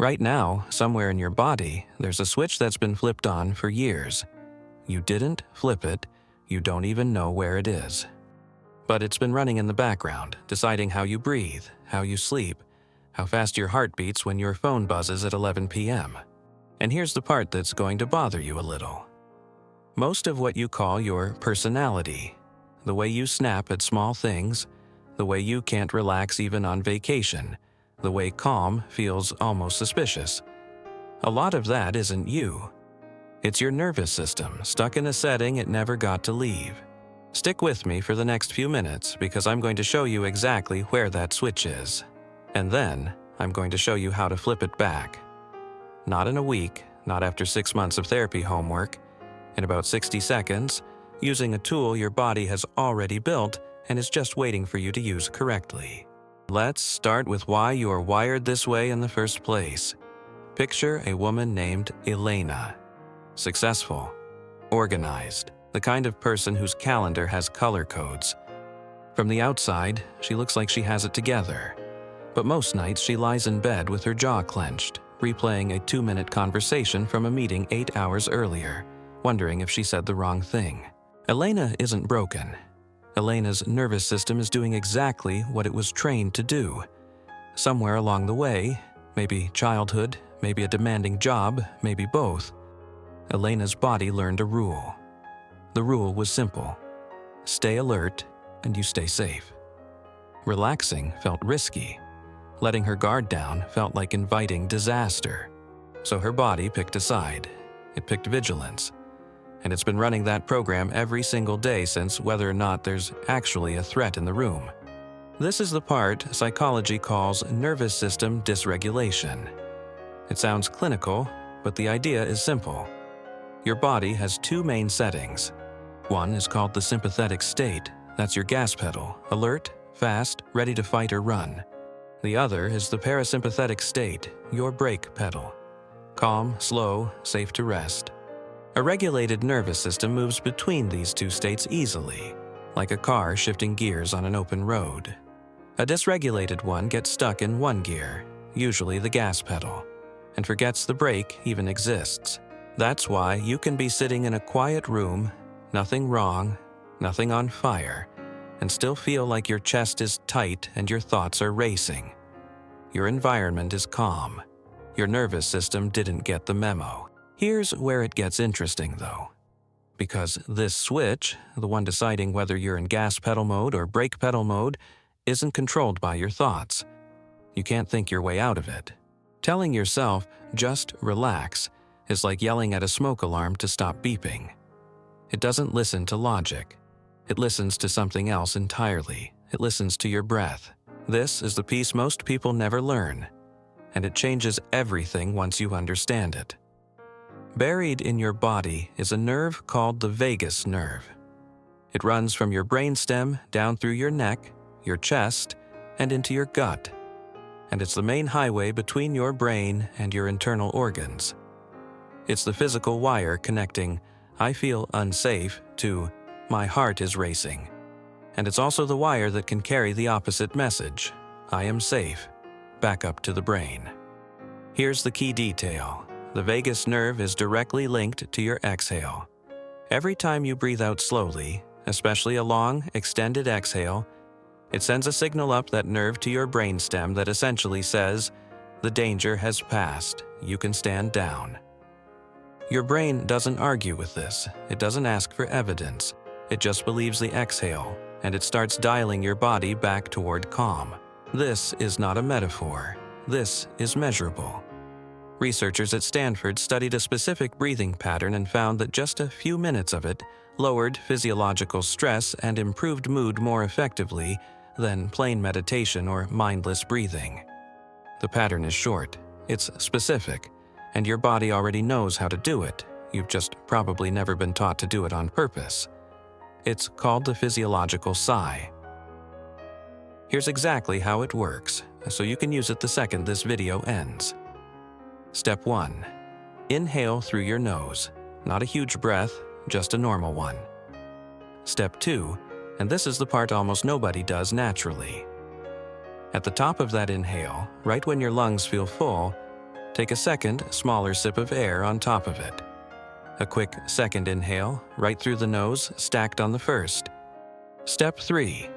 Right now, somewhere in your body, there's a switch that's been flipped on for years. You didn't flip it, you don't even know where it is. But it's been running in the background, deciding how you breathe, how you sleep, how fast your heart beats when your phone buzzes at 11 p.m. And here's the part that's going to bother you a little. Most of what you call your personality, the way you snap at small things, the way you can't relax even on vacation, the way calm feels almost suspicious, a lot of that isn't you. It's your nervous system stuck in a setting it never got to leave. Stick with me for the next few minutes because I'm going to show you exactly where that switch is. And then I'm going to show you how to flip it back. Not in a week, not after 6 months of therapy homework, in about 60 seconds, using a tool your body has already built and is just waiting for you to use correctly. Let's start with why you are wired this way in the first place. Picture a woman named Elena. Successful, organized, the kind of person whose calendar has color codes. From the outside, she looks like she has it together. But most nights she lies in bed with her jaw clenched, replaying a 2-minute conversation from a meeting 8 hours earlier, wondering if she said the wrong thing. Elena isn't broken. Elena's nervous system is doing exactly what it was trained to do. Somewhere along the way, maybe childhood, maybe a demanding job, maybe both, Elena's body learned a rule. The rule was simple. Stay alert and you stay safe. Relaxing felt risky. Letting her guard down felt like inviting disaster. So her body picked a side. It picked vigilance. And it's been running that program every single day since whether or not there's actually a threat in the room. This is the part psychology calls nervous system dysregulation. It sounds clinical, but the idea is simple. Your body has 2 main settings. One is called the sympathetic state. That's your gas pedal, alert, fast, ready to fight or run. The other is the parasympathetic state, your brake pedal. Calm, slow, safe to rest. A regulated nervous system moves between these 2 states easily, like a car shifting gears on an open road. A dysregulated one gets stuck in one gear, usually the gas pedal, and forgets the brake even exists. That's why you can be sitting in a quiet room, nothing wrong, nothing on fire, and still feel like your chest is tight and your thoughts are racing. Your environment is calm. Your nervous system didn't get the memo. Here's where it gets interesting, though. Because this switch, the one deciding whether you're in gas pedal mode or brake pedal mode, isn't controlled by your thoughts. You can't think your way out of it. Telling yourself, just relax, is like yelling at a smoke alarm to stop beeping. It doesn't listen to logic. It listens to something else entirely. It listens to your breath. This is the piece most people never learn, and it changes everything once you understand it. Buried in your body is a nerve called the vagus nerve. It runs from your brainstem down through your neck, your chest, and into your gut. And it's the main highway between your brain and your internal organs. It's the physical wire connecting "I feel unsafe" to "my heart is racing." And it's also the wire that can carry the opposite message, "I am safe," back up to the brain. Here's the key detail. The vagus nerve is directly linked to your exhale. Every time you breathe out slowly, especially a long, extended exhale, it sends a signal up that nerve to your brainstem that essentially says, "The danger has passed. You can stand down." Your brain doesn't argue with this. It doesn't ask for evidence. It just believes the exhale, and it starts dialing your body back toward calm. This is not a metaphor. This is measurable. Researchers at Stanford studied a specific breathing pattern and found that just a few minutes of it lowered physiological stress and improved mood more effectively than plain meditation or mindless breathing. The pattern is short, it's specific, and your body already knows how to do it. You've just probably never been taught to do it on purpose. It's called the physiological sigh. Here's exactly how it works, so you can use it the second this video ends. Step 1. Inhale through your nose. Not a huge breath, just a normal one. Step 2, and this is the part almost nobody does naturally. At the top of that inhale, right when your lungs feel full, take a second, smaller sip of air on top of it. A quick second inhale, right through the nose, stacked on the first. Step 3.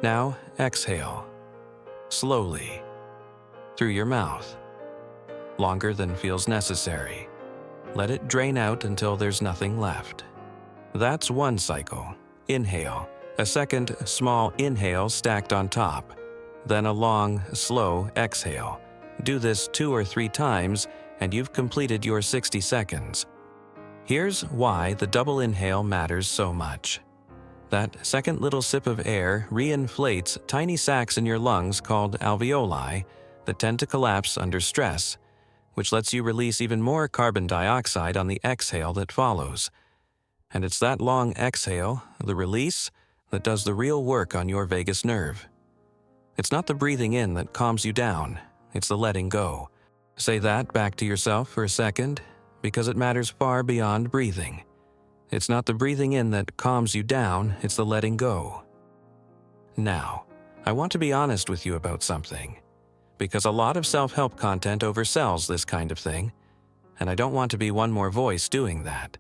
Now exhale. Slowly. Through your mouth. Longer than feels necessary. Let it drain out until there's nothing left. That's one cycle. Inhale. A second, small inhale stacked on top. Then a long, slow exhale. Do this 2 or 3 times, and you've completed your 60 seconds. Here's why the double inhale matters so much. That second little sip of air reinflates tiny sacs in your lungs called alveoli that tend to collapse under stress, which lets you release even more carbon dioxide on the exhale that follows. And it's that long exhale, the release, that does the real work on your vagus nerve. It's not the breathing in that calms you down, it's the letting go. Say that back to yourself for a second, because it matters far beyond breathing. It's not the breathing in that calms you down, it's the letting go. Now, I want to be honest with you about something, because a lot of self-help content oversells this kind of thing, and I don't want to be one more voice doing that.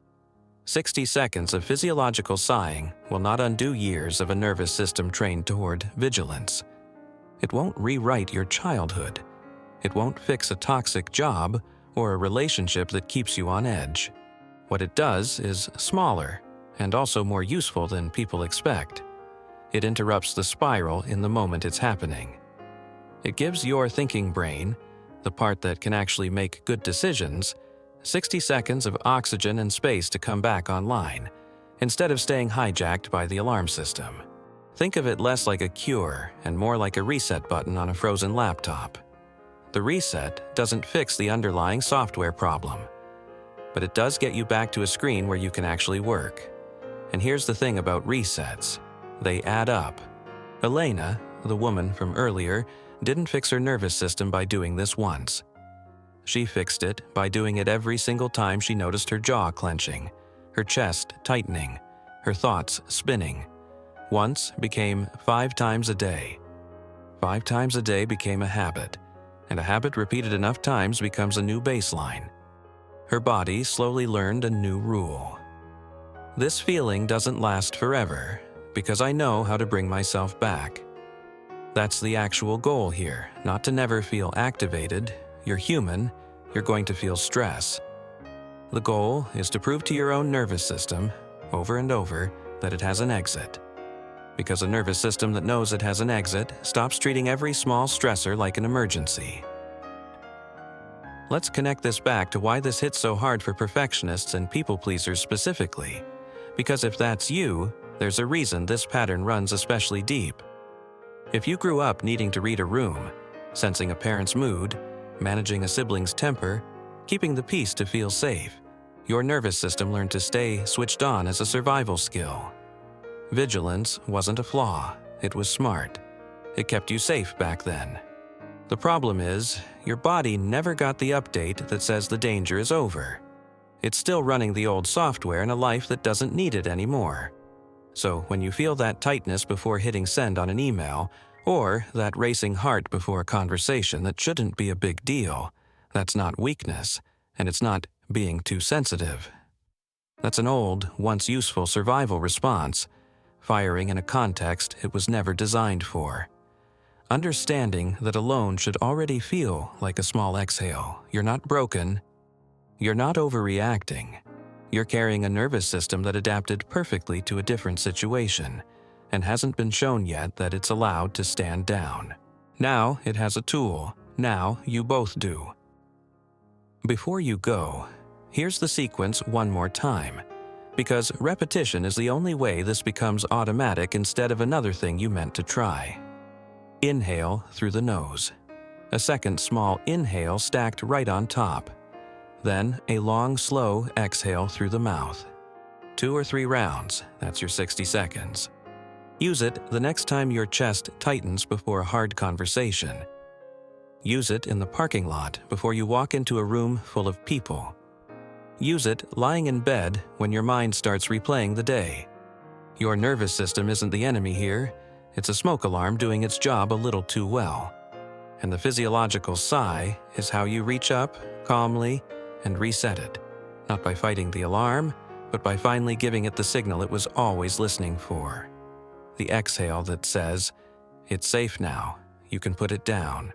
60 seconds of physiological sighing will not undo years of a nervous system trained toward vigilance. It won't rewrite your childhood. It won't fix a toxic job or a relationship that keeps you on edge. What it does is smaller and also more useful than people expect. It interrupts the spiral in the moment it's happening. It gives your thinking brain, the part that can actually make good decisions, 60 seconds of oxygen and space to come back online, instead of staying hijacked by the alarm system. Think of it less like a cure and more like a reset button on a frozen laptop. The reset doesn't fix the underlying software problem, but it does get you back to a screen where you can actually work. And here's the thing about resets. They add up. Elena, the woman from earlier, didn't fix her nervous system by doing this once. She fixed it by doing it every single time she noticed her jaw clenching, her chest tightening, her thoughts spinning. Once became 5 times a day. 5 times a day became a habit, and a habit repeated enough times becomes a new baseline. Her body slowly learned a new rule. This feeling doesn't last forever, because I know how to bring myself back. That's the actual goal here, not to never feel activated. You're human, you're going to feel stress. The goal is to prove to your own nervous system, over and over, that it has an exit. Because a nervous system that knows it has an exit stops treating every small stressor like an emergency. Let's connect this back to why this hits so hard for perfectionists and people-pleasers specifically. Because if that's you, there's a reason this pattern runs especially deep. If you grew up needing to read a room, sensing a parent's mood, managing a sibling's temper, keeping the peace to feel safe, your nervous system learned to stay switched on as a survival skill. Vigilance wasn't a flaw, it was smart. It kept you safe back then. The problem is, your body never got the update that says the danger is over. It's still running the old software in a life that doesn't need it anymore. So when you feel that tightness before hitting send on an email, or that racing heart before a conversation that shouldn't be a big deal, that's not weakness, and it's not being too sensitive. That's an old, once useful survival response, firing in a context it was never designed for. Understanding that alone should already feel like a small exhale. You're not broken. You're not overreacting. You're carrying a nervous system that adapted perfectly to a different situation and hasn't been shown yet that it's allowed to stand down. Now it has a tool. Now you both do. Before you go, here's the sequence one more time, because repetition is the only way this becomes automatic instead of another thing you meant to try. Inhale through the nose. A second small inhale stacked right on top. Then a long, slow exhale through the mouth. 2 or 3 rounds, that's your 60 seconds. Use it the next time your chest tightens before a hard conversation. Use it in the parking lot before you walk into a room full of people. Use it lying in bed when your mind starts replaying the day. Your nervous system isn't the enemy here. It's a smoke alarm doing its job a little too well. And the physiological sigh is how you reach up, calmly, and reset it, not by fighting the alarm, but by finally giving it the signal it was always listening for. The exhale that says, "It's safe now, you can put it down."